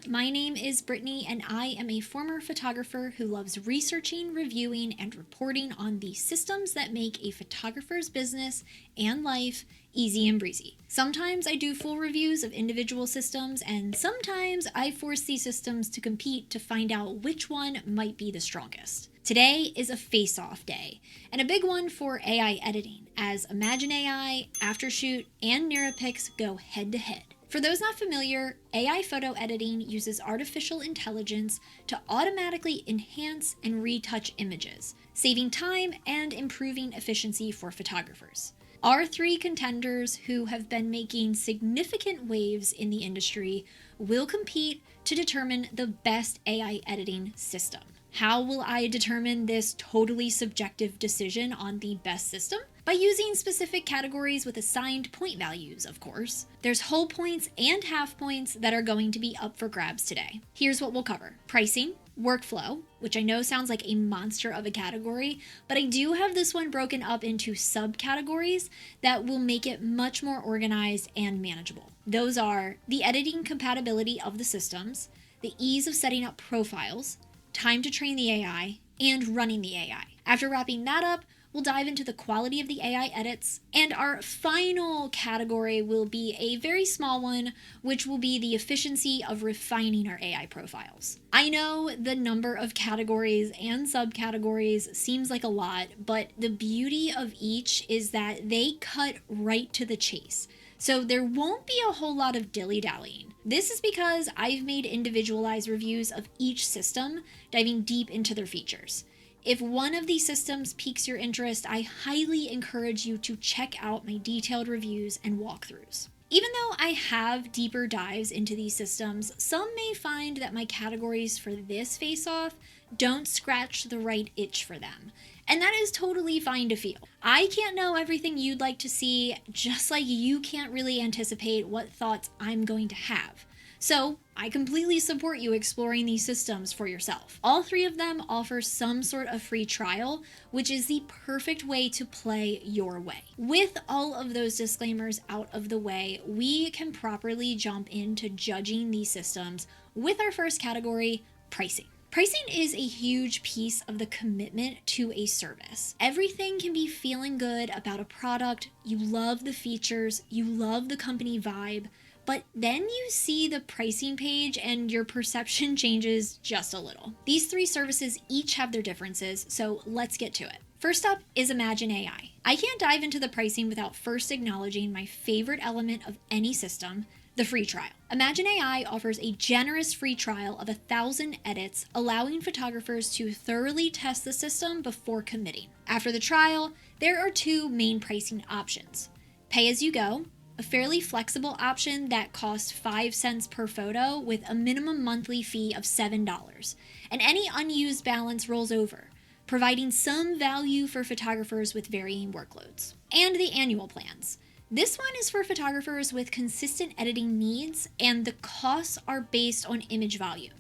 My name is Brittany, and I am a former photographer who loves researching, reviewing, and reporting on the systems that make a photographer's business and life easy and breezy. Sometimes I do full reviews of individual systems, and sometimes I force these systems to compete to find out which one might be the strongest. Today is a face-off day, and a big one for AI editing, as Imagen AI, Aftershoot, and Neurapix go head-to-head. For those not familiar, AI photo editing uses artificial intelligence to automatically enhance and retouch images, saving time and improving efficiency for photographers. Our three contenders who have been making significant waves in the industry will compete to determine the best AI editing system. How will I determine this totally subjective decision on the best system? By using specific categories with assigned point values, of course. There's whole points and half points that are going to be up for grabs today. Here's what we'll cover: pricing, workflow, which I know sounds like a monster of a category, but I do have this one broken up into subcategories that will make it much more organized and manageable. Those are the editing compatibility of the systems, the ease of setting up profiles, time to train the AI, and running the AI. After wrapping that up, we'll dive into the quality of the AI edits, and our final category will be a very small one, which will be the efficiency of refining our AI profiles. I know the number of categories and subcategories seems like a lot, but the beauty of each is that they cut right to the chase. So there won't be a whole lot of dilly-dallying. This is because I've made individualized reviews of each system, diving deep into their features. If one of these systems piques your interest, I highly encourage you to check out my detailed reviews and walkthroughs. Even though I have deeper dives into these systems, some may find that my categories for this face-off don't scratch the right itch for them. And that is totally fine to feel. I can't know everything you'd like to see, just like you can't really anticipate what thoughts I'm going to have. So I completely support you exploring these systems for yourself. All three of them offer some sort of free trial, which is the perfect way to play your way. With all of those disclaimers out of the way, we can properly jump into judging these systems with our first category, pricing. Pricing is a huge piece of the commitment to a service. Everything can be feeling good about a product, you love the features, you love the company vibe, but then you see the pricing page and your perception changes just a little. These three services each have their differences, so let's get to it. First up is Imagen AI. I can't dive into the pricing without first acknowledging my favorite element of any system, the free trial. Imagen AI offers a generous free trial of 1,000 edits, allowing photographers to thoroughly test the system before committing. After the trial, there are two main pricing options: pay as you go, a fairly flexible option that costs 5 cents per photo with a minimum monthly fee of $7, and any unused balance rolls over, providing some value for photographers with varying workloads. And the annual plans. This one is for photographers with consistent editing needs, and the costs are based on image volume.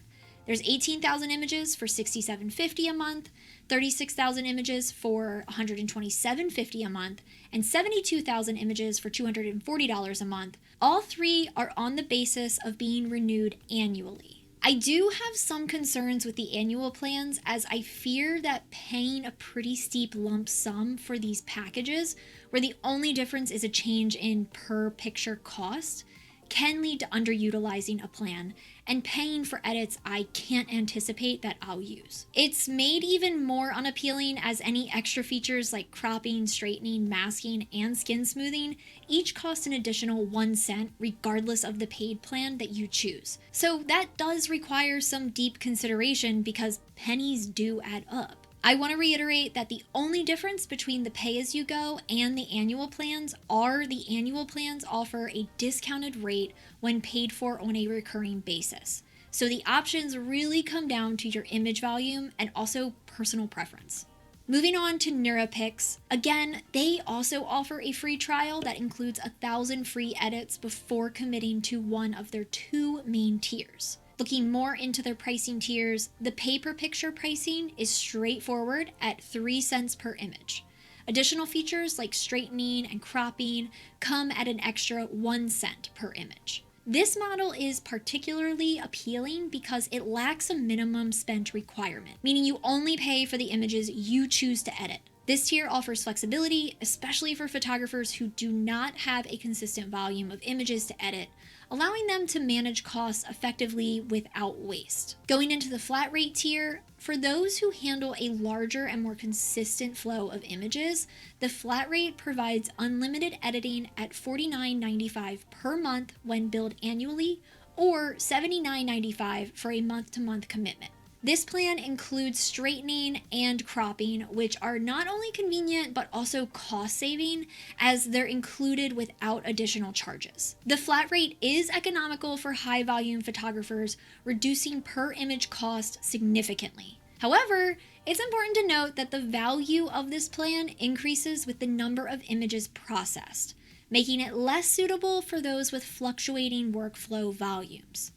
There's 18,000 images for $67.50 a month, 36,000 images for $127.50 a month, and 72,000 images for $240 a month. All three are on the basis of being renewed annually. I do have some concerns with the annual plans, as I fear that paying a pretty steep lump sum for these packages, where the only difference is a change in per picture cost, can lead to underutilizing a plan and paying for edits I can't anticipate that I'll use. It's made even more unappealing as any extra features like cropping, straightening, masking, and skin smoothing each cost an additional 1 cent regardless of the paid plan that you choose. So that does require some deep consideration because pennies do add up. I want to reiterate that the only difference between the pay-as-you-go and the annual plans are the annual plans offer a discounted rate when paid for on a recurring basis. So the options really come down to your image volume and also personal preference. Moving on to Neurapix, again, they also offer a free trial that includes 1,000 free edits before committing to one of their two main tiers. Looking more into their pricing tiers, the pay-per-picture pricing is straightforward at 3 cents per image. Additional features like straightening and cropping come at an extra 1 cent per image. This model is particularly appealing because it lacks a minimum spent requirement, meaning you only pay for the images you choose to edit. This tier offers flexibility, especially for photographers who do not have a consistent volume of images to edit, allowing them to manage costs effectively without waste. Going into the flat rate tier, for those who handle a larger and more consistent flow of images, the flat rate provides unlimited editing at $49.95 per month when billed annually, or $79.95 for a month-to-month commitment. This plan includes straightening and cropping, which are not only convenient but also cost-saving, as they're included without additional charges. The flat rate is economical for high-volume photographers, reducing per image cost significantly. However, it's important to note that the value of this plan increases with the number of images processed, making it less suitable for those with fluctuating workflow volumes.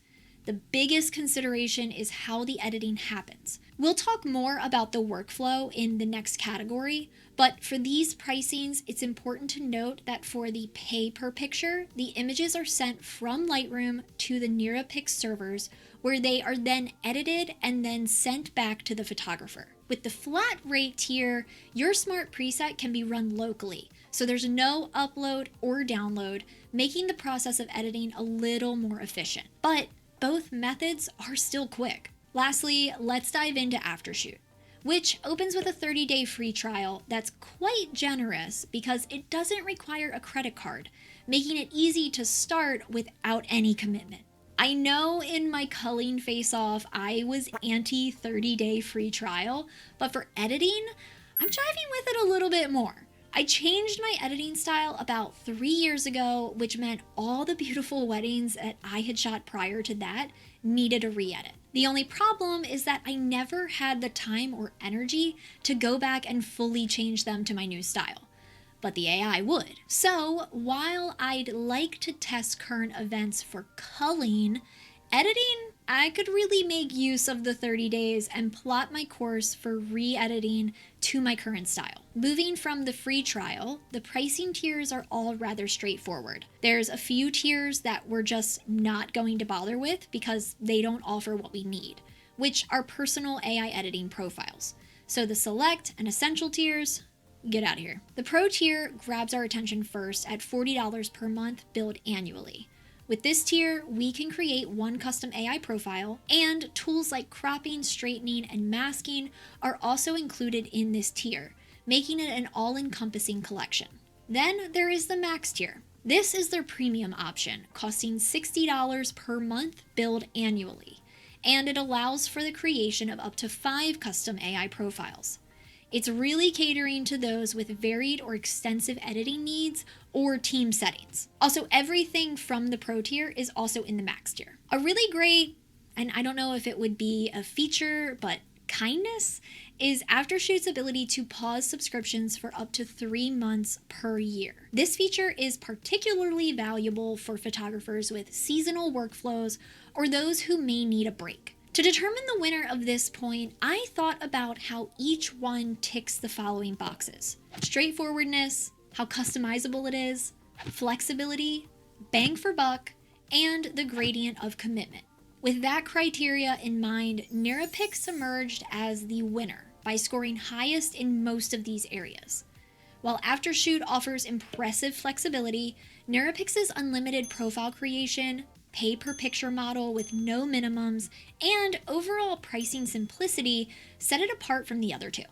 The biggest consideration is how the editing happens. We'll talk more about the workflow in the next category, but for these pricings, it's important to note that for the pay per picture, the images are sent from Lightroom to the Neurapix servers, where they are then edited and then sent back to the photographer. With the flat rate tier, your smart preset can be run locally, so there's no upload or download, making the process of editing a little more efficient. But both methods are still quick. Lastly, let's dive into Aftershoot, which opens with a 30-day free trial that's quite generous because it doesn't require a credit card, making it easy to start without any commitment. I know in my culling face-off, I was anti 30-day free trial, but for editing, I'm jiving with it a little bit more. I changed my editing style about 3 years ago, which meant all the beautiful weddings that I had shot prior to that needed a re-edit. The only problem is that I never had the time or energy to go back and fully change them to my new style. But the AI would. So while I'd like to test current events for culling, editing, I could really make use of the 30 days and plot my course for re-editing to my current style. Moving from the free trial, the pricing tiers are all rather straightforward. There's a few tiers that we're just not going to bother with because they don't offer what we need, which are personal AI editing profiles. So the select and essential tiers, get out of here. The pro tier grabs our attention first at $40 per month billed annually. With this tier, we can create one custom AI profile, and tools like cropping, straightening, and masking are also included in this tier, making it an all-encompassing collection. Then there is the max tier. This is their premium option, costing $60 per month billed annually, and it allows for the creation of up to 5 custom AI profiles. It's really catering to those with varied or extensive editing needs or team settings. Also, everything from the pro tier is also in the max tier. A really great, and I don't know if it would be a feature, but kindness, is Aftershoot's ability to pause subscriptions for up to 3 months per year. This feature is particularly valuable for photographers with seasonal workflows or those who may need a break. To determine the winner of this point, I thought about how each one ticks the following boxes: straightforwardness, how customizable it is, flexibility, bang for buck, and the gradient of commitment. With that criteria in mind, Neurapix emerged as the winner by scoring highest in most of these areas. While Aftershoot offers impressive flexibility, Neurapix's unlimited profile creation, pay per picture model with no minimums, and overall pricing simplicity set it apart from the other two.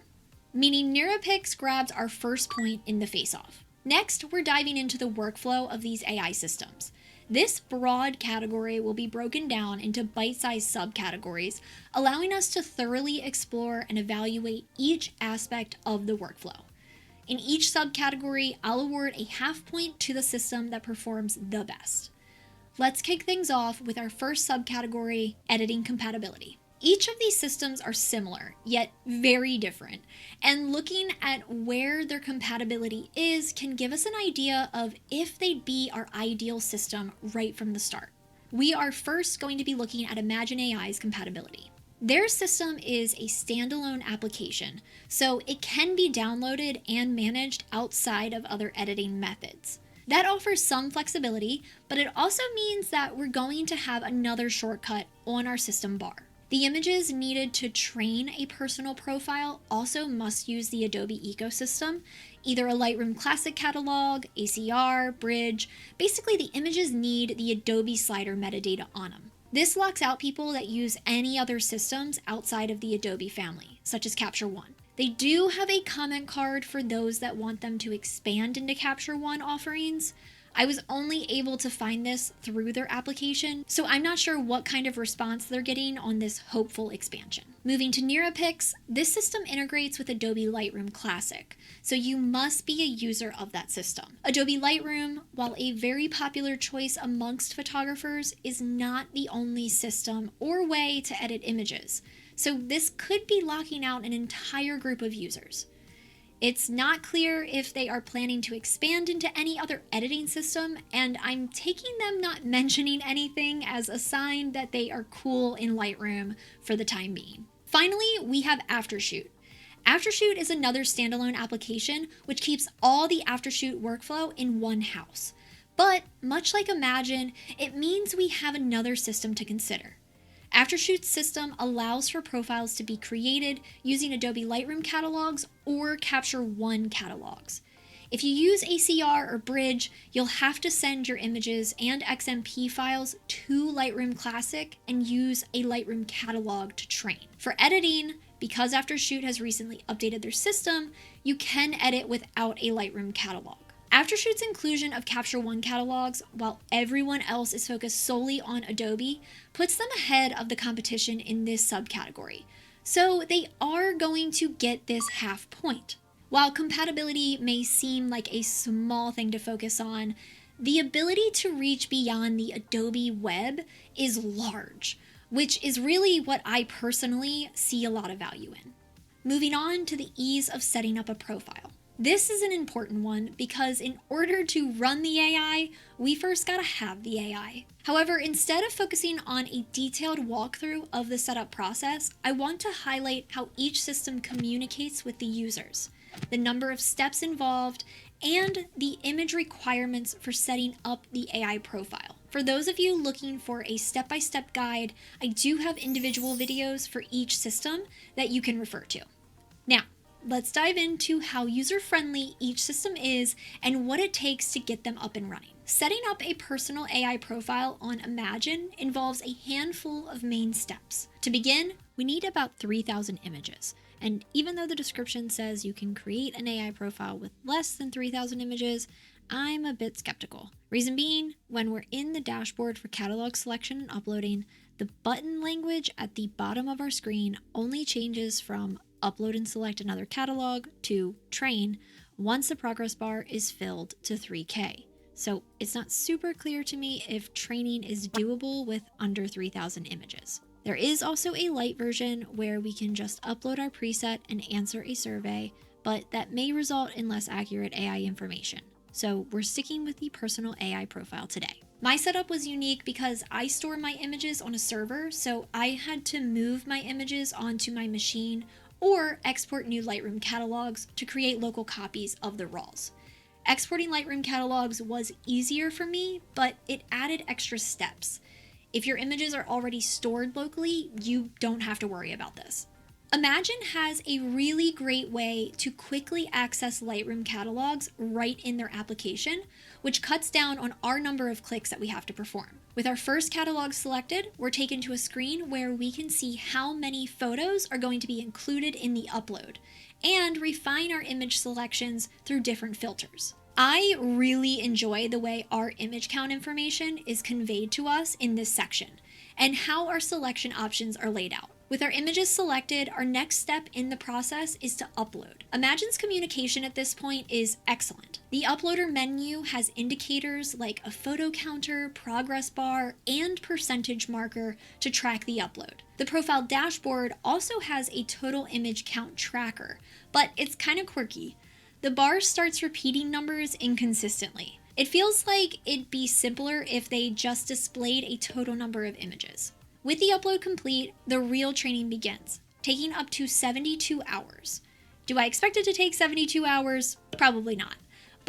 Meaning Neurapix grabs our first point in the face-off. Next, we're diving into the workflow of these AI systems. This broad category will be broken down into bite-sized subcategories, allowing us to thoroughly explore and evaluate each aspect of the workflow. In each subcategory, I'll award a half point to the system that performs the best. Let's kick things off with our first subcategory, editing compatibility. Each of these systems are similar, yet very different, and looking at where their compatibility is can give us an idea of if they'd be our ideal system right from the start. We are first going to be looking at Imagen AI's compatibility. Their system is a standalone application, so it can be downloaded and managed outside of other editing methods. That offers some flexibility, but it also means that we're going to have another shortcut on our system bar. The images needed to train a personal profile also must use the Adobe ecosystem, either a Lightroom Classic catalog, ACR, Bridge. Basically, the images need the Adobe slider metadata on them. This locks out people that use any other systems outside of the Adobe family, such as Capture One. They do have a comment card for those that want them to expand into Capture One offerings. I was only able to find this through their application, so I'm not sure what kind of response they're getting on this hopeful expansion. Moving to Neurapix, this system integrates with Adobe Lightroom Classic, so you must be a user of that system. Adobe Lightroom, while a very popular choice amongst photographers, is not the only system or way to edit images, so this could be locking out an entire group of users. It's not clear if they are planning to expand into any other editing system, and I'm taking them not mentioning anything as a sign that they are cool in Lightroom for the time being. Finally, we have Aftershoot. Aftershoot is another standalone application which keeps all the Aftershoot workflow in one house. But much like Imagen, it means we have another system to consider. Aftershoot's system allows for profiles to be created using Adobe Lightroom catalogs or Capture One catalogs. If you use ACR or Bridge, you'll have to send your images and XMP files to Lightroom Classic and use a Lightroom catalog to train. For editing, because Aftershoot has recently updated their system, you can edit without a Lightroom catalog. Aftershoot's inclusion of Capture One catalogs, while everyone else is focused solely on Adobe, puts them ahead of the competition in this subcategory. So they are going to get this half point. While compatibility may seem like a small thing to focus on, the ability to reach beyond the Adobe web is large, which is really what I personally see a lot of value in. Moving on to the ease of setting up a profile. This is an important one because in order to run the AI, we first gotta have the AI. However, instead of focusing on a detailed walkthrough of the setup process, I want to highlight how each system communicates with the users, the number of steps involved, and the image requirements for setting up the AI profile. For those of you looking for a step-by-step guide, I do have individual videos for each system that you can refer to. Now, let's dive into how user-friendly each system is and what it takes to get them up and running. Setting up a personal AI profile on Imagen involves a handful of main steps. To begin, we need about 3,000 images. And even though the description says you can create an AI profile with less than 3,000 images, I'm a bit skeptical. Reason being, when we're in the dashboard for catalog selection and uploading, the button language at the bottom of our screen only changes from upload and select another catalog to train once the progress bar is filled to 3K. So it's not super clear to me if training is doable with under 3,000 images. There is also a light version where we can just upload our preset and answer a survey, but that may result in less accurate AI information. So we're sticking with the personal AI profile today. My setup was unique because I store my images on a server, so I had to move my images onto my machine or export new Lightroom catalogs to create local copies of the RAWs. Exporting Lightroom catalogs was easier for me, but it added extra steps. If your images are already stored locally, you don't have to worry about this. Imagen has a really great way to quickly access Lightroom catalogs right in their application, which cuts down on our number of clicks that we have to perform. With our first catalog selected, we're taken to a screen where we can see how many photos are going to be included in the upload, and refine our image selections through different filters. I really enjoy the way our image count information is conveyed to us in this section, and how our selection options are laid out. With our images selected, our next step in the process is to upload. Imagen's communication at this point is excellent. The uploader menu has indicators like a photo counter, progress bar, and percentage marker to track the upload. The profile dashboard also has a total image count tracker, but it's kind of quirky. The bar starts repeating numbers inconsistently. It feels like it'd be simpler if they just displayed a total number of images. With the upload complete, the real training begins, taking up to 72 hours. Do I expect it to take 72 hours? Probably not.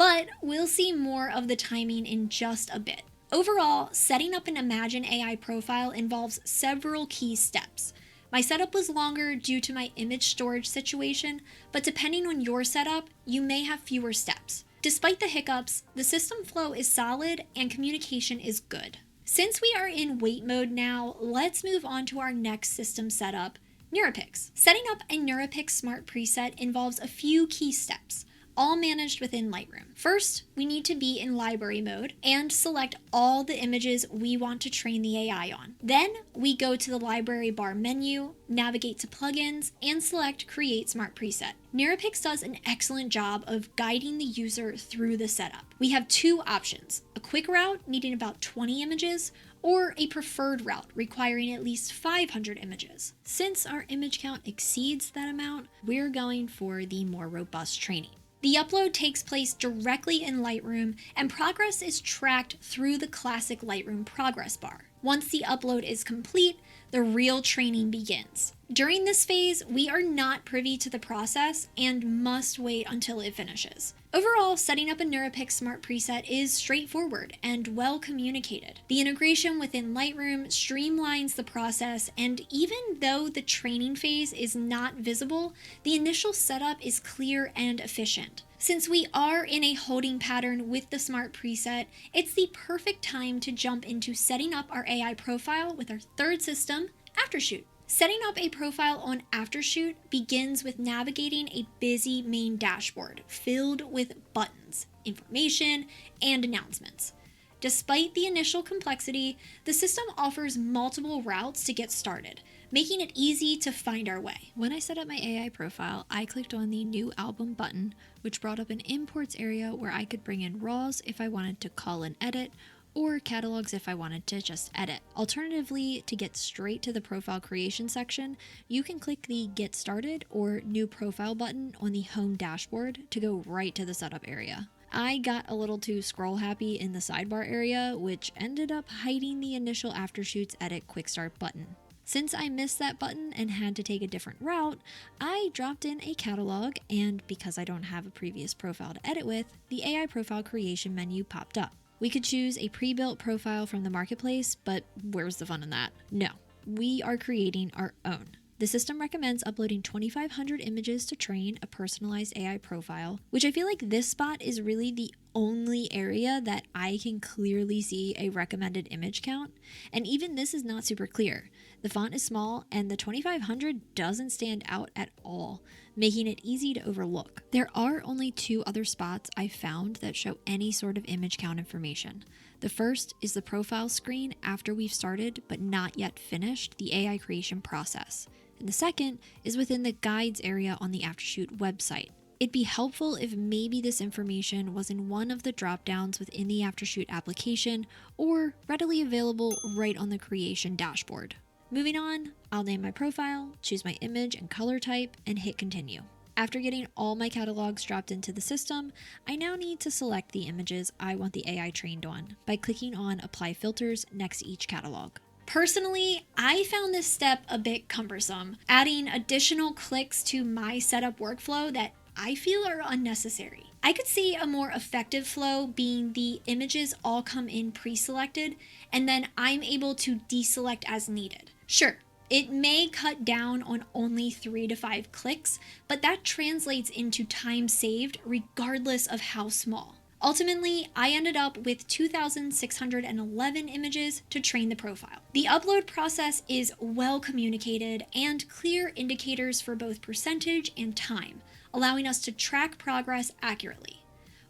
but we'll see more of the timing in just a bit. Overall, setting up an Imagen AI profile involves several key steps. My setup was longer due to my image storage situation, but depending on your setup, you may have fewer steps. Despite the hiccups, the system flow is solid and communication is good. Since we are in wait mode now, let's move on to our next system setup, Neurapix. Setting up a Neurapix Smart preset involves a few key steps, all managed within Lightroom. First, we need to be in library mode and select all the images we want to train the AI on. Then, we go to the library bar menu, navigate to plugins, and select Create Smart Preset. Neurapix does an excellent job of guiding the user through the setup. We have two options, a quick route needing about 20 images, or a preferred route requiring at least 500 images. Since our image count exceeds that amount, we're going for the more robust training. The upload takes place directly in Lightroom, and progress is tracked through the classic Lightroom progress bar. Once the upload is complete, the real training begins. During this phase, we are not privy to the process and must wait until it finishes. Overall, setting up a Neurapix Smart preset is straightforward and well communicated. The integration within Lightroom streamlines the process, and even though the training phase is not visible, the initial setup is clear and efficient. Since we are in a holding pattern with the Smart preset, it's the perfect time to jump into setting up our AI profile with our third system, Aftershoot. Setting up a profile on Aftershoot begins with navigating a busy main dashboard filled with buttons, information, and announcements. Despite the initial complexity, the system offers multiple routes to get started, making it easy to find our way. When I set up my AI profile, I clicked on the New Album button, which brought up an Imports area where I could bring in RAWs if I wanted to call and edit, or catalogs if I wanted to just edit. Alternatively, to get straight to the profile creation section, you can click the Get Started or New Profile button on the Home dashboard to go right to the setup area. I got a little too scroll happy in the sidebar area, which ended up hiding the initial Aftershoot's Edit Quick Start button. Since I missed that button and had to take a different route, I dropped in a catalog, and because I don't have a previous profile to edit with, the AI profile creation menu popped up. We could choose a pre-built profile from the marketplace, but where's the fun in that? No, we are creating our own. The system recommends uploading 2,500 images to train a personalized AI profile, which I feel like this spot is really the only area that I can clearly see a recommended image count, and even this is not super clear. The font is small, and the 2,500 doesn't stand out at all, making it easy to overlook. There are only two other spots I found that show any sort of image count information. The first is the profile screen after we've started but not yet finished the AI creation process. And the second is within the guides area on the Aftershoot website. It'd be helpful if maybe this information was in one of the drop-downs within the Aftershoot application or readily available right on the creation dashboard. Moving on, I'll name my profile, choose my image and color type, and hit continue. After getting all my catalogs dropped into the system, I now need to select the images I want the AI trained on by clicking on Apply Filters next to each catalog. Personally, I found this step a bit cumbersome, adding additional clicks to my setup workflow that I feel are unnecessary. I could see a more effective flow being the images all come in pre-selected, and then I'm able to deselect as needed. Sure, it may cut down on only 3 to 5 clicks, but that translates into time saved regardless of how small. Ultimately, I ended up with 2,611 images to train the profile. The upload process is well communicated and clear indicators for both percentage and time, allowing us to track progress accurately.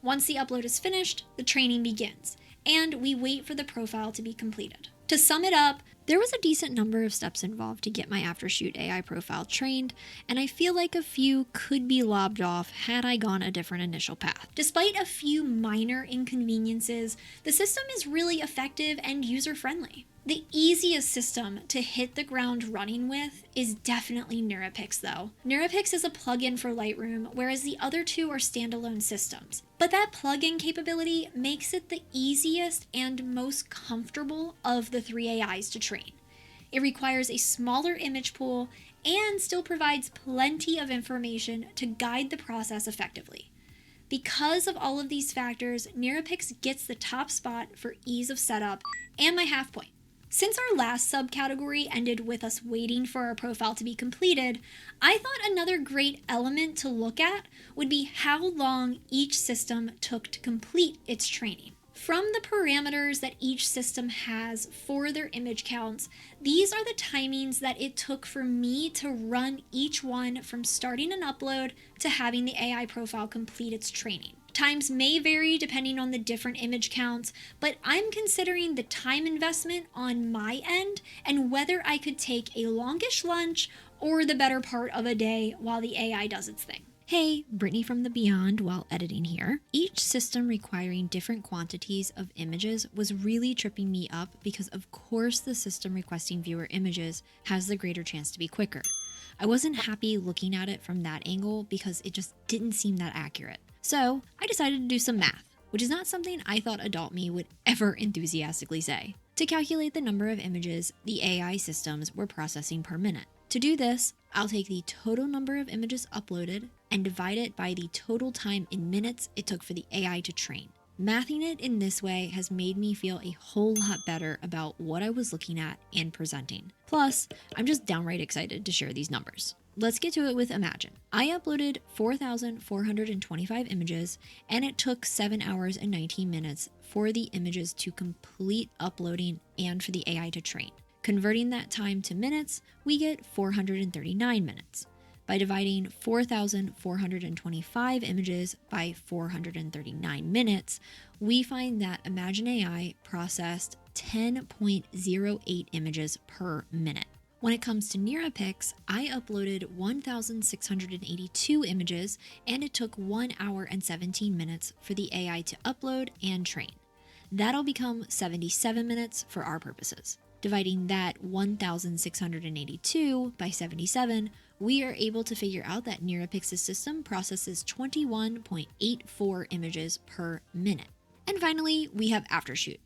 Once the upload is finished, the training begins, and we wait for the profile to be completed. To sum it up, there was a decent number of steps involved to get my Aftershoot AI profile trained, and I feel like a few could be lobbed off had I gone a different initial path. Despite a few minor inconveniences, the system is really effective and user-friendly. The easiest system to hit the ground running with is definitely Neurapix though. Neurapix is a plugin for Lightroom, whereas the other two are standalone systems. But that plugin capability makes it the easiest and most comfortable of the 3 AIs to train. It requires a smaller image pool and still provides plenty of information to guide the process effectively. Because of all of these factors, Neurapix gets the top spot for ease of setup and my half point. Since our last subcategory ended with us waiting for our profile to be completed, I thought another great element to look at would be how long each system took to complete its training. From the parameters that each system has for their image counts, these are the timings that it took for me to run each one from starting an upload to having the AI profile complete its training. Times may vary depending on the different image counts, but I'm considering the time investment on my end and whether I could take a longish lunch or the better part of a day while the AI does its thing. Hey, Brittany from the Beyond while editing here. Each system requiring different quantities of images was really tripping me up because of course the system requesting viewer images has the greater chance to be quicker. I wasn't happy looking at it from that angle because it just didn't seem that accurate. So I decided to do some math, which is not something I thought adult me would ever enthusiastically say. To calculate the number of images the AI systems were processing per minute. To do this, I'll take the total number of images uploaded and divide it by the total time in minutes it took for the AI to train. Mathing it in this way has made me feel a whole lot better about what I was looking at and presenting. Plus, I'm just downright excited to share these numbers. Let's get to it with Imagen. I uploaded 4,425 images, and it took 7 hours and 19 minutes for the images to complete uploading and for the AI to train. Converting that time to minutes, we get 439 minutes. By dividing 4,425 images by 439 minutes, we find that Imagen AI processed 10.08 images per minute. When it comes to Neurapix, I uploaded 1,682 images, and it took 1 hour and 17 minutes for the AI to upload and train. That'll become 77 minutes for our purposes. Dividing that 1,682 by 77, we are able to figure out that Neurapix's system processes 21.84 images per minute. And finally, we have Aftershoot.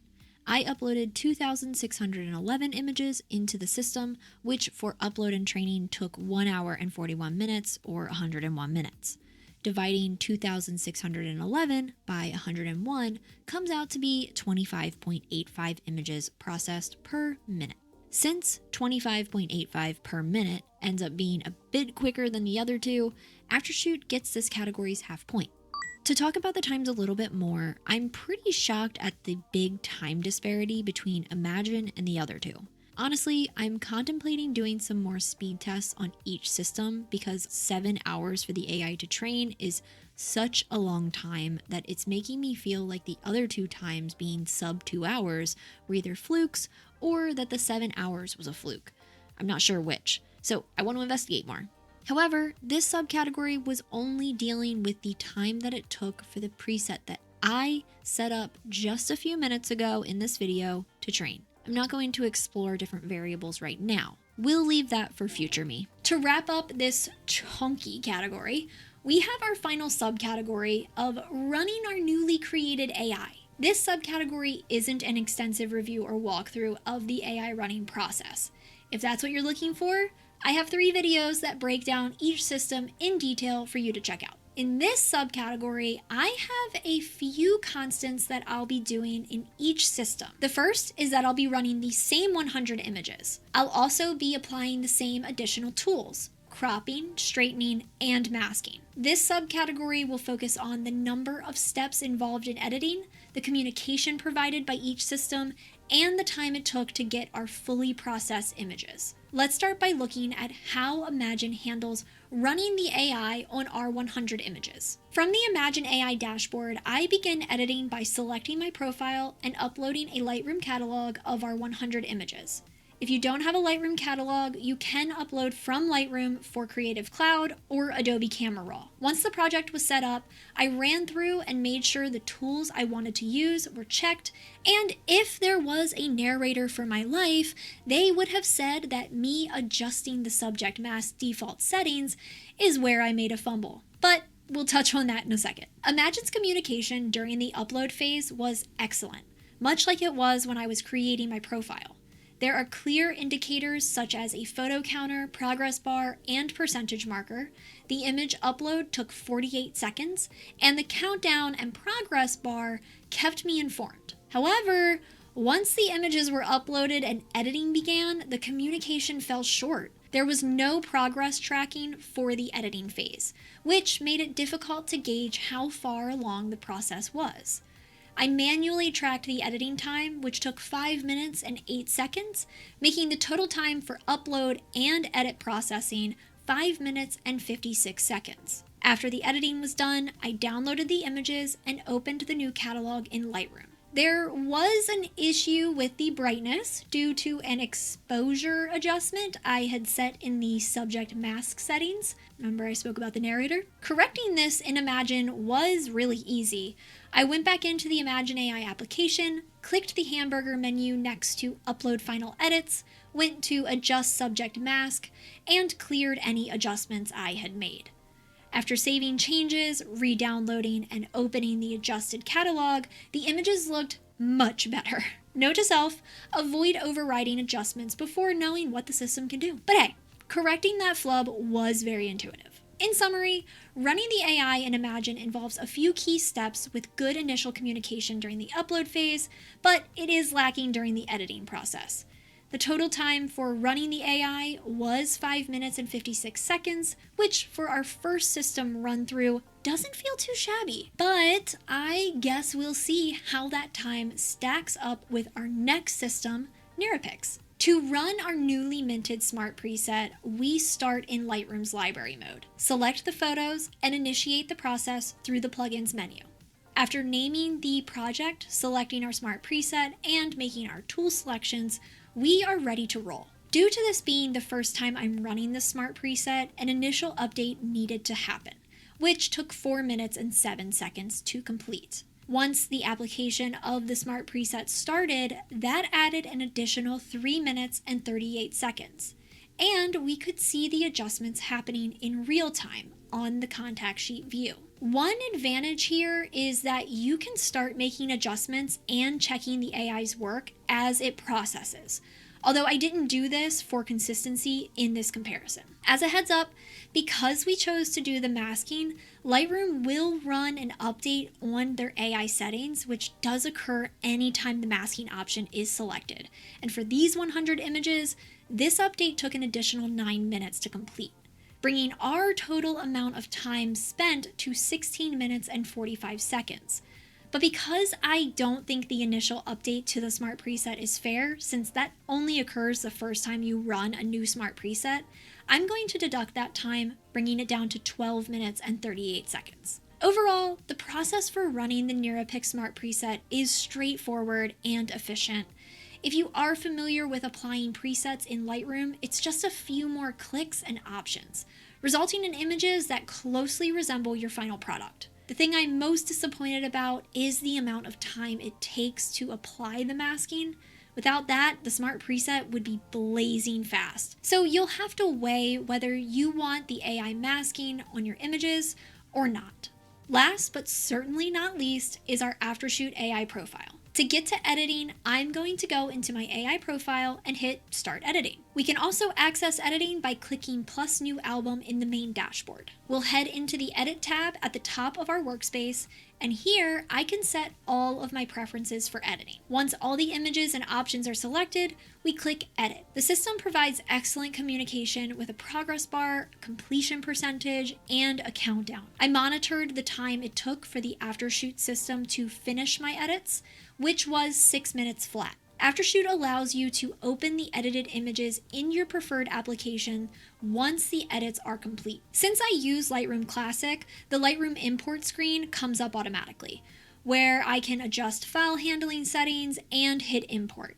I uploaded 2,611 images into the system, which for upload and training took 1 hour and 41 minutes or 101 minutes. Dividing 2,611 by 101 comes out to be 25.85 images processed per minute. Since 25.85 per minute ends up being a bit quicker than the other two, Aftershoot gets this category's half point. To talk about the times a little bit more, I'm pretty shocked at the big time disparity between Imagen and the other two. Honestly, I'm contemplating doing some more speed tests on each system because 7 hours for the AI to train is such a long time that it's making me feel like the other two times being sub 2 hours were either flukes or that the 7 hours was a fluke. I'm not sure which, so I want to investigate more. However, this subcategory was only dealing with the time that it took for the preset that I set up just a few minutes ago in this video to train. I'm not going to explore different variables right now. We'll leave that for future me. To wrap up this chunky category, we have our final subcategory of running our newly created AI. This subcategory isn't an extensive review or walkthrough of the AI running process. If that's what you're looking for, I have 3 videos that break down each system in detail for you to check out. In this subcategory, I have a few constants that I'll be doing in each system. The first is that I'll be running the same 100 images. I'll also be applying the same additional tools: cropping, straightening, and masking. This subcategory will focus on the number of steps involved in editing, the communication provided by each system, and the time it took to get our fully processed images. Let's start by looking at how Imagen handles running the AI on our 100 images. From the Imagen AI dashboard, I begin editing by selecting my profile and uploading a Lightroom catalog of our 100 images. If you don't have a Lightroom catalog, you can upload from Lightroom for Creative Cloud or Adobe Camera Raw. Once the project was set up, I ran through and made sure the tools I wanted to use were checked, and if there was a narrator for my life, they would have said that me adjusting the subject mask default settings is where I made a fumble. But we'll touch on that in a second. Imagen's communication during the upload phase was excellent, much like it was when I was creating my profile. There are clear indicators such as a photo counter, progress bar, and percentage marker. The image upload took 48 seconds, and the countdown and progress bar kept me informed. However, once the images were uploaded and editing began, the communication fell short. There was no progress tracking for the editing phase, which made it difficult to gauge how far along the process was. I manually tracked the editing time, which took 5 minutes and 8 seconds, making the total time for upload and edit processing 5 minutes and 56 seconds. After the editing was done, I downloaded the images and opened the new catalog in Lightroom. There was an issue with the brightness due to an exposure adjustment I had set in the subject mask settings. Remember I spoke about the narrator? Correcting this in Imagen was really easy. I went back into the Imagen AI application, clicked the hamburger menu next to Upload Final Edits, went to Adjust Subject Mask, and cleared any adjustments I had made. After saving changes, re-downloading, and opening the adjusted catalog, the images looked much better. Note to self, avoid overriding adjustments before knowing what the system can do. But hey, correcting that flub was very intuitive. In summary, running the AI in Imagen involves a few key steps with good initial communication during the upload phase, but it is lacking during the editing process. The total time for running the AI was 5 minutes and 56 seconds, which for our first system run through doesn't feel too shabby. But I guess we'll see how that time stacks up with our next system, Neurapix. To run our newly minted Smart preset, we start in Lightroom's library mode. Select the photos and initiate the process through the plugins menu. After naming the project, selecting our Smart preset, and making our tool selections, we are ready to roll. Due to this being the first time I'm running the Smart preset, an initial update needed to happen, which took 4 minutes and 7 seconds to complete. Once the application of the Smart preset started, that added an additional 3 minutes and 38 seconds. And we could see the adjustments happening in real time on the contact sheet view. One advantage here is that you can start making adjustments and checking the AI's work as it processes, although I didn't do this for consistency in this comparison. As a heads up, because we chose to do the masking, Lightroom will run an update on their AI settings, which does occur anytime the masking option is selected. And for these 100 images, this update took an additional 9 minutes to complete, bringing our total amount of time spent to 16 minutes and 45 seconds. But because I don't think the initial update to the Smart preset is fair, since that only occurs the first time you run a new Smart preset, I'm going to deduct that time, bringing it down to 12 minutes and 38 seconds. Overall, the process for running the Neurapix Smart preset is straightforward and efficient. If you are familiar with applying presets in Lightroom, it's just a few more clicks and options, resulting in images that closely resemble your final product. The thing I'm most disappointed about is the amount of time it takes to apply the masking. Without that, the Smart preset would be blazing fast. So you'll have to weigh whether you want the AI masking on your images or not. Last but certainly not least is our Aftershoot AI profile. To get to editing, I'm going to go into my AI profile and hit Start Editing. We can also access editing by clicking plus New Album in the main dashboard. We'll head into the Edit tab at the top of our workspace, and here I can set all of my preferences for editing. Once all the images and options are selected, we click Edit. The system provides excellent communication with a progress bar, completion percentage, and a countdown. I monitored the time it took for the Aftershoot system to finish my edits, which was 6 minutes flat. Aftershoot allows you to open the edited images in your preferred application once the edits are complete. Since I use Lightroom Classic, the Lightroom import screen comes up automatically, where I can adjust file handling settings and hit import.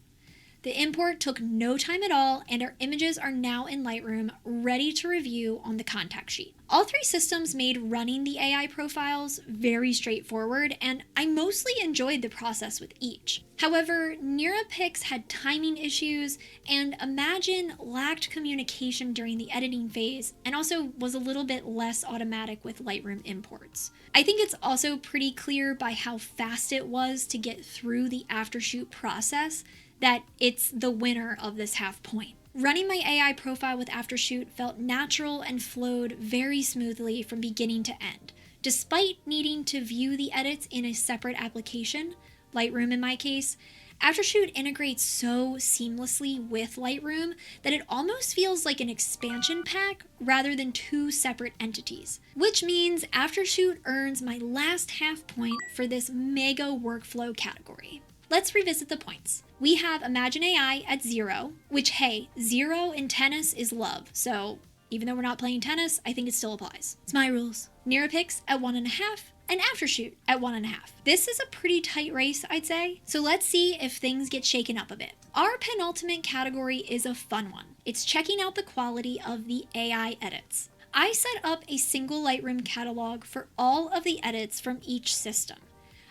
The import took no time at all, and our images are now in Lightroom, ready to review on the contact sheet. All three systems made running the AI profiles very straightforward, and I mostly enjoyed the process with each. However, Neurapix had timing issues, and Imagen lacked communication during the editing phase, and also was a little bit less automatic with Lightroom imports. I think it's also pretty clear by how fast it was to get through the Aftershoot process that it's the winner of this half point. Running my AI profile with Aftershoot felt natural and flowed very smoothly from beginning to end, despite needing to view the edits in a separate application, Lightroom in my case. Aftershoot integrates so seamlessly with Lightroom that it almost feels like an expansion pack rather than two separate entities, which means Aftershoot earns my last half point for this mega workflow category. Let's revisit the points. We have Imagen AI at 0, which, hey, 0 in tennis is love, so even though we're not playing tennis, I think it still applies. It's my rules. Neurapix at 1.5, and Aftershoot at 1.5. This is a pretty tight race, I'd say, so let's see if things get shaken up a bit. Our penultimate category is a fun one. It's checking out the quality of the AI edits. I set up a single Lightroom catalog for all of the edits from each system.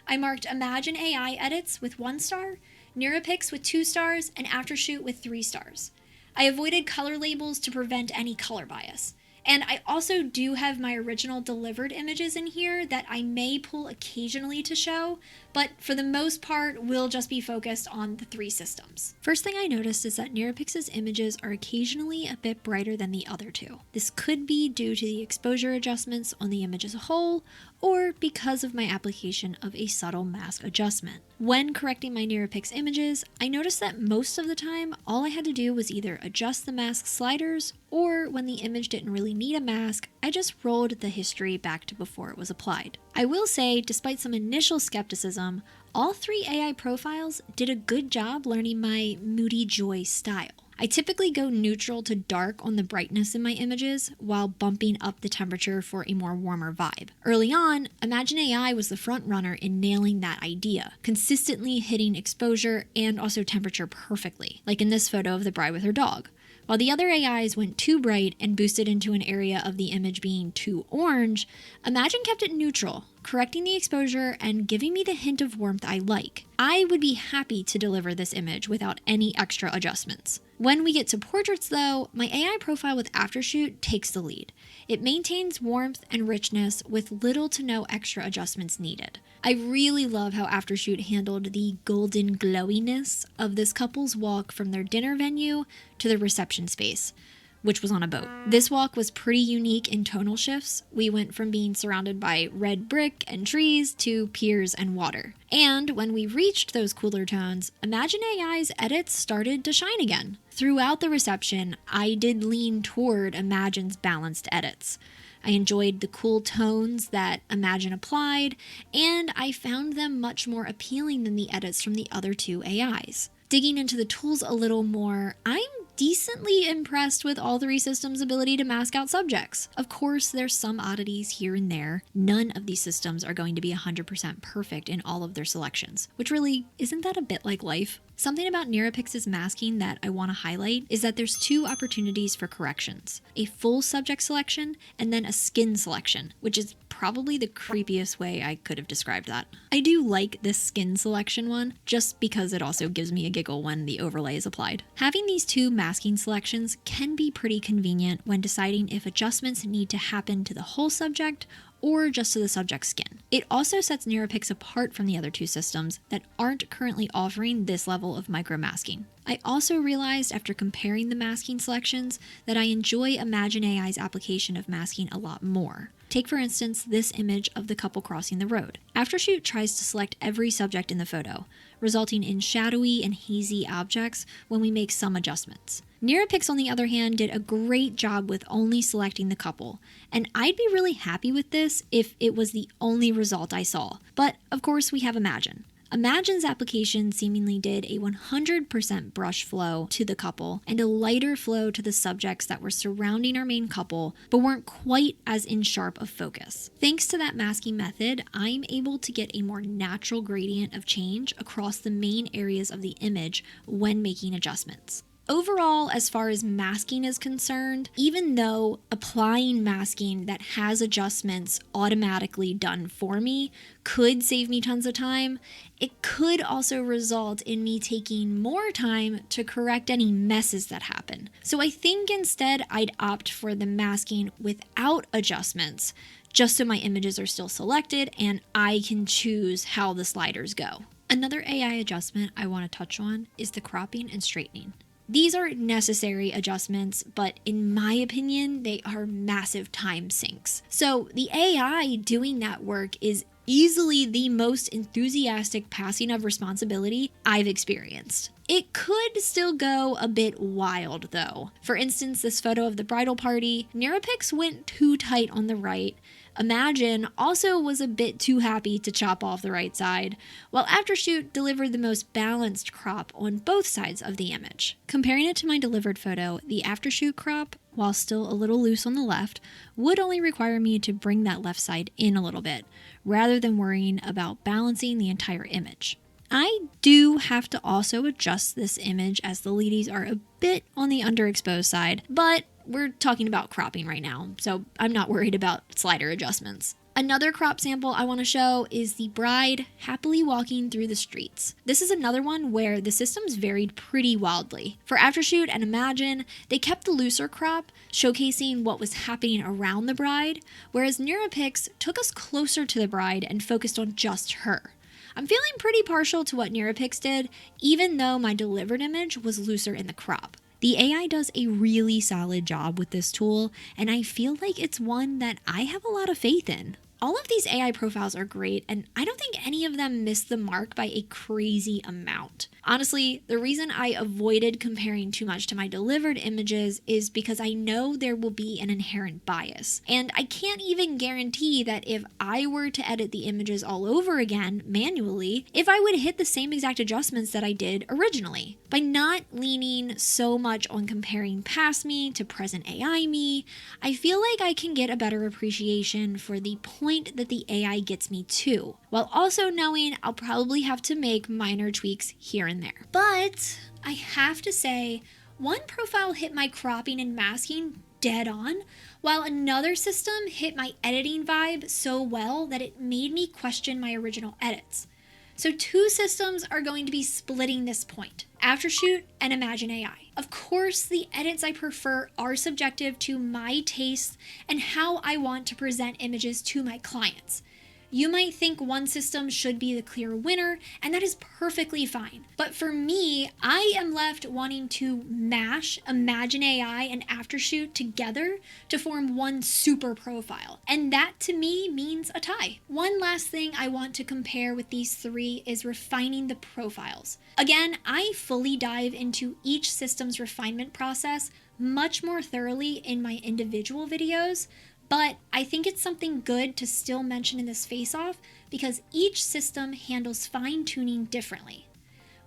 I marked Imagen AI edits with 1 star, Neurapix with 2 stars, and Aftershoot with 3 stars. I avoided color labels to prevent any color bias. And I also do have my original delivered images in here that I may pull occasionally to show, but for the most part, we'll just be focused on the 3 systems. First thing I noticed is that Neurapix's images are occasionally a bit brighter than the other two. This could be due to the exposure adjustments on the image as a whole, or because of my application of a subtle mask adjustment. When correcting my Neurapix images, I noticed that most of the time, all I had to do was either adjust the mask sliders, or when the image didn't really need a mask, I just rolled the history back to before it was applied. I will say, despite some initial skepticism, all 3 AI profiles did a good job learning my moody joy style. I typically go neutral to dark on the brightness in my images while bumping up the temperature for a more warmer vibe. Early on, Imagen AI was the front runner in nailing that idea, consistently hitting exposure and also temperature perfectly, like in this photo of the bride with her dog. While the other AIs went too bright and boosted into an area of the image being too orange, Imagen kept it neutral, correcting the exposure and giving me the hint of warmth I like. I would be happy to deliver this image without any extra adjustments. When we get to portraits though, my AI profile with Aftershoot takes the lead. It maintains warmth and richness with little to no extra adjustments needed. I really love how Aftershoot handled the golden glowiness of this couple's walk from their dinner venue to the reception space, which was on a boat. This walk was pretty unique in tonal shifts. We went from being surrounded by red brick and trees to piers and water. And when we reached those cooler tones, Imagen AI's edits started to shine again. Throughout the reception, I did lean toward Imagen's balanced edits. I enjoyed the cool tones that Imagen applied, and I found them much more appealing than the edits from the other 2 AIs. Digging into the tools a little more, I'm decently impressed with all 3 systems' ability to mask out subjects. Of course, there's some oddities here and there. None of these systems are going to be 100% perfect in all of their selections, which really, isn't that a bit like life? Something about Neurapix's masking that I want to highlight is that there's 2 opportunities for corrections. A full subject selection and then a skin selection, which is probably the creepiest way I could have described that. I do like this skin selection one, just because it also gives me a giggle when the overlay is applied. Having these 2 masking selections can be pretty convenient when deciding if adjustments need to happen to the whole subject or just to the subject's skin. It also sets Neurapix apart from the other 2 systems that aren't currently offering this level of micromasking. I also realized after comparing the masking selections that I enjoy Imagen AI's application of masking a lot more. Take for instance this image of the couple crossing the road. Aftershoot tries to select every subject in the photo, resulting in shadowy and hazy objects when we make some adjustments. Neurapix, on the other hand, did a great job with only selecting the couple, and I'd be really happy with this if it was the only result I saw. But of course we have Imagen. Imagen's application seemingly did a 100% brush flow to the couple and a lighter flow to the subjects that were surrounding our main couple, but weren't quite as in sharp of focus. Thanks to that masking method, I'm able to get a more natural gradient of change across the main areas of the image when making adjustments. Overall, as far as masking is concerned, even though applying masking that has adjustments automatically done for me could save me tons of time, it could also result in me taking more time to correct any messes that happen. So I think instead I'd opt for the masking without adjustments, just so my images are still selected and I can choose how the sliders go. Another AI adjustment I want to touch on is the cropping and straightening. These are necessary adjustments, but in my opinion, they are massive time sinks. So the AI doing that work is easily the most enthusiastic passing of responsibility I've experienced. It could still go a bit wild though. For instance, this photo of the bridal party, Neurapix went too tight on the right. Imagen also was a bit too happy to chop off the right side, while Aftershoot delivered the most balanced crop on both sides of the image. Comparing it to my delivered photo, the Aftershoot crop, while still a little loose on the left, would only require me to bring that left side in a little bit, rather than worrying about balancing the entire image. I do have to also adjust this image as the ladies are a bit on the underexposed side, but we're talking about cropping right now, so I'm not worried about slider adjustments. Another crop sample I want to show is the bride happily walking through the streets. This is another one where the systems varied pretty wildly. For Aftershoot and Imagen, they kept the looser crop, showcasing what was happening around the bride, whereas Neurapix took us closer to the bride and focused on just her. I'm feeling pretty partial to what Neurapix did, even though my delivered image was looser in the crop. The AI does a really solid job with this tool, and I feel like it's one that I have a lot of faith in. All of these AI profiles are great, and I don't think any of them miss the mark by a crazy amount. Honestly, the reason I avoided comparing too much to my delivered images is because I know there will be an inherent bias. And I can't even guarantee that if I were to edit the images all over again manually, if I would hit the same exact adjustments that I did originally. By not leaning so much on comparing past me to present AI me, I feel like I can get a better appreciation for the point that the AI gets me to, while also knowing I'll probably have to make minor tweaks here and there. But I have to say, one profile hit my cropping and masking dead on, while another system hit my editing vibe so well that it made me question my original edits. So two systems are going to be splitting this point, Aftershoot and Imagen AI. Of course, the edits I prefer are subjective to my tastes and how I want to present images to my clients. You might think one system should be the clear winner, and that is perfectly fine. But for me, I am left wanting to mash Imagen AI and Aftershoot together to form one super profile. And that to me means a tie. One last thing I want to compare with these three is refining the profiles. Again, I fully dive into each system's refinement process much more thoroughly in my individual videos, but I think it's something good to still mention in this face-off because each system handles fine-tuning differently.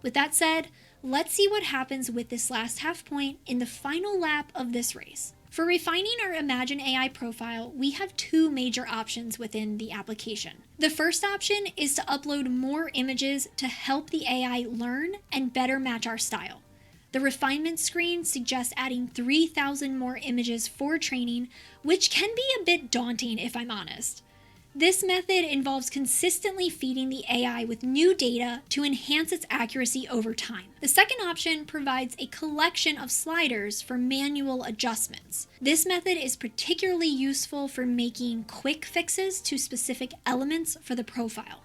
With that said, let's see what happens with this last half point in the final lap of this race. For refining our Imagen AI profile, we have two major options within the application. The first option is to upload more images to help the AI learn and better match our style. The refinement screen suggests adding 3,000 more images for training, which can be a bit daunting if I'm honest. This method involves consistently feeding the AI with new data to enhance its accuracy over time. The second option provides a collection of sliders for manual adjustments. This method is particularly useful for making quick fixes to specific elements for the profile.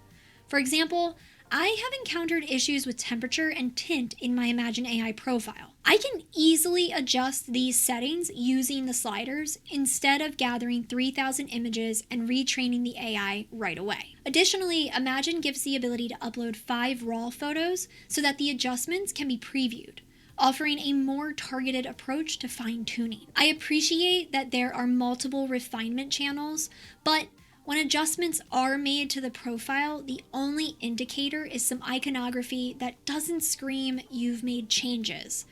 For example, I have encountered issues with temperature and tint in my Imagen AI profile. I can easily adjust these settings using the sliders instead of gathering 3,000 images and retraining the AI right away. Additionally, Imagen gives the ability to upload 5 raw photos so that the adjustments can be previewed, offering a more targeted approach to fine-tuning. I appreciate that there are multiple refinement channels, but when adjustments are made to the profile, the only indicator is some iconography that doesn't scream you've made changes.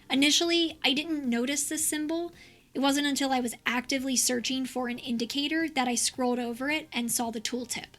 Initially, I didn't notice this symbol. It wasn't until I was actively searching for an indicator that I scrolled over it and saw the tooltip.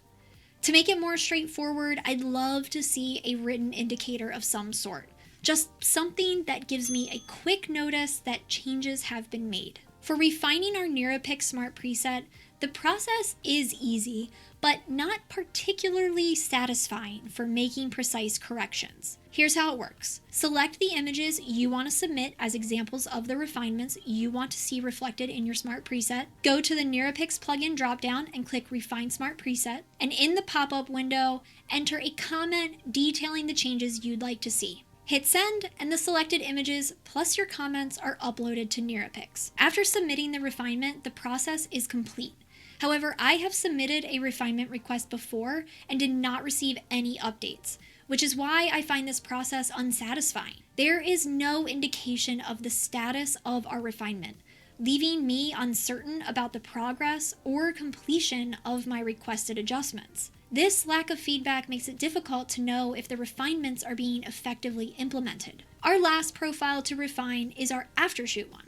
To make it more straightforward, I'd love to see a written indicator of some sort. Just something that gives me a quick notice that changes have been made. For refining our Neurapix Smart preset, The process is easy, but not particularly satisfying for making precise corrections. Here's how it works. Select the images you want to submit as examples of the refinements you want to see reflected in your Smart Preset. Go to the Neurapix plugin dropdown and click Refine Smart Preset. And in the pop-up window, enter a comment detailing the changes you'd like to see. Hit send, and the selected images plus your comments are uploaded to Neurapix. After submitting the refinement, the process is complete. However, I have submitted a refinement request before and did not receive any updates, which is why I find this process unsatisfying. There is no indication of the status of our refinement, leaving me uncertain about the progress or completion of my requested adjustments. This lack of feedback makes it difficult to know if the refinements are being effectively implemented. Our last profile to refine is our Aftershoot one.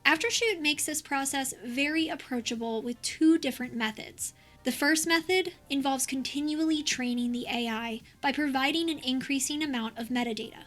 Aftershoot makes this process very approachable with two different methods. The first method involves continually training the AI by providing an increasing amount of metadata.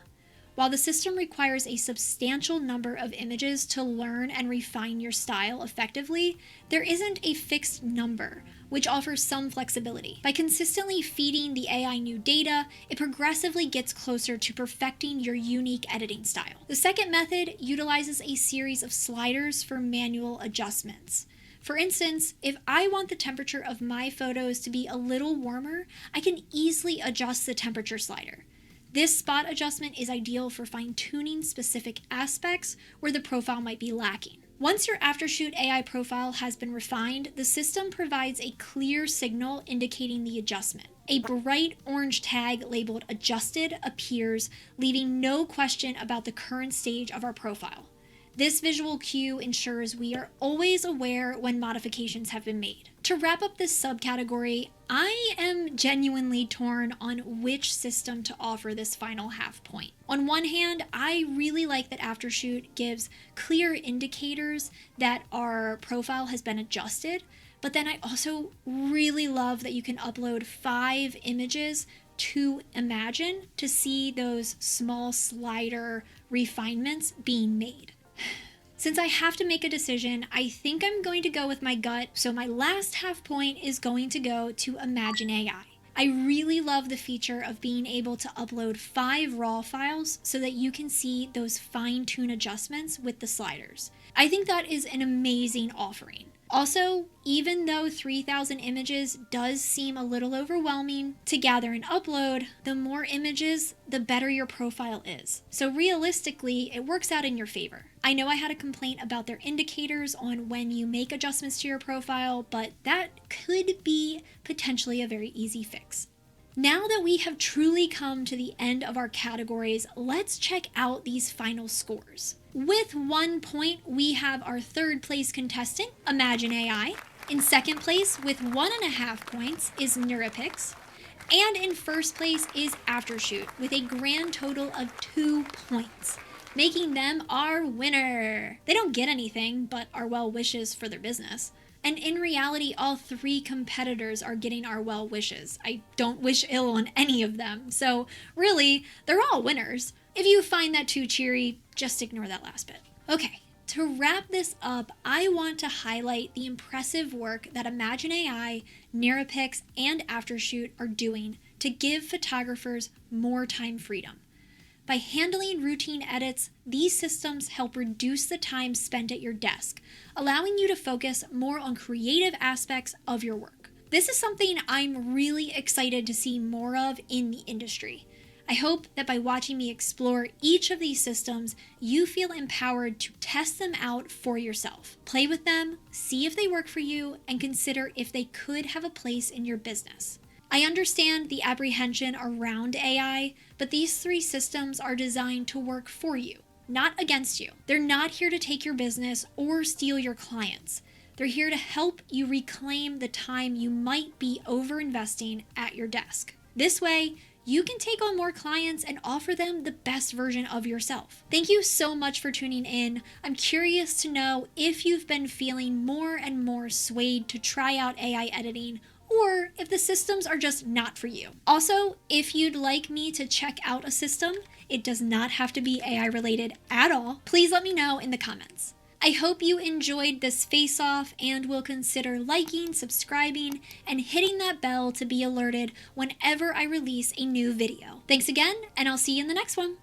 While the system requires a substantial number of images to learn and refine your style effectively, there isn't a fixed number, which offers some flexibility. By consistently feeding the AI new data, it progressively gets closer to perfecting your unique editing style. The second method utilizes a series of sliders for manual adjustments. For instance, if I want the temperature of my photos to be a little warmer, I can easily adjust the temperature slider. This spot adjustment is ideal for fine-tuning specific aspects where the profile might be lacking. Once your Aftershoot AI profile has been refined, the system provides a clear signal indicating the adjustment. A bright orange tag labeled Adjusted appears, leaving no question about the current stage of our profile. This visual cue ensures we are always aware when modifications have been made. To wrap up this subcategory, I am genuinely torn on which system to offer this final half point. On one hand, I really like that Aftershoot gives clear indicators that our profile has been adjusted, but then I also really love that you can upload 5 images to Imagen to see those small slider refinements being made. Since I have to make a decision, I think I'm going to go with my gut, so my last half point is going to go to Imagen AI. I really love the feature of being able to upload 5 raw files so that you can see those fine-tune adjustments with the sliders. I think that is an amazing offering. Also, even though 3,000 images does seem a little overwhelming to gather and upload, the more images, the better your profile is. So realistically, it works out in your favor. I know I had a complaint about their indicators on when you make adjustments to your profile, but that could be potentially a very easy fix. Now that we have truly come to the end of our categories, let's check out these final scores. With 1 point, we have our third place contestant, Imagen AI. In second place, with 1.5 points, is Neurapix. And in first place is Aftershoot, with a grand total of 2 points, making them our winner. They don't get anything but our well wishes for their business. And in reality, all 3 competitors are getting our well wishes. I don't wish ill on any of them. So really, they're all winners. If you find that too cheery, just ignore that last bit. Okay, to wrap this up, I want to highlight the impressive work that Imagen AI, Neurapix, and Aftershoot are doing to give photographers more time freedom. By handling routine edits, these systems help reduce the time spent at your desk, allowing you to focus more on creative aspects of your work. This is something I'm really excited to see more of in the industry. I hope that by watching me explore each of these systems, you feel empowered to test them out for yourself. Play with them, see if they work for you, and consider if they could have a place in your business. I understand the apprehension around AI, but these 3 systems are designed to work for you, not against you. They're not here to take your business or steal your clients. They're here to help you reclaim the time you might be over-investing at your desk. This way, you can take on more clients and offer them the best version of yourself. Thank you so much for tuning in. I'm curious to know if you've been feeling more and more swayed to try out AI editing, or if the systems are just not for you. Also, if you'd like me to check out a system, it does not have to be AI related at all, please let me know in the comments. I hope you enjoyed this face-off and will consider liking, subscribing, and hitting that bell to be alerted whenever I release a new video. Thanks again, and I'll see you in the next one.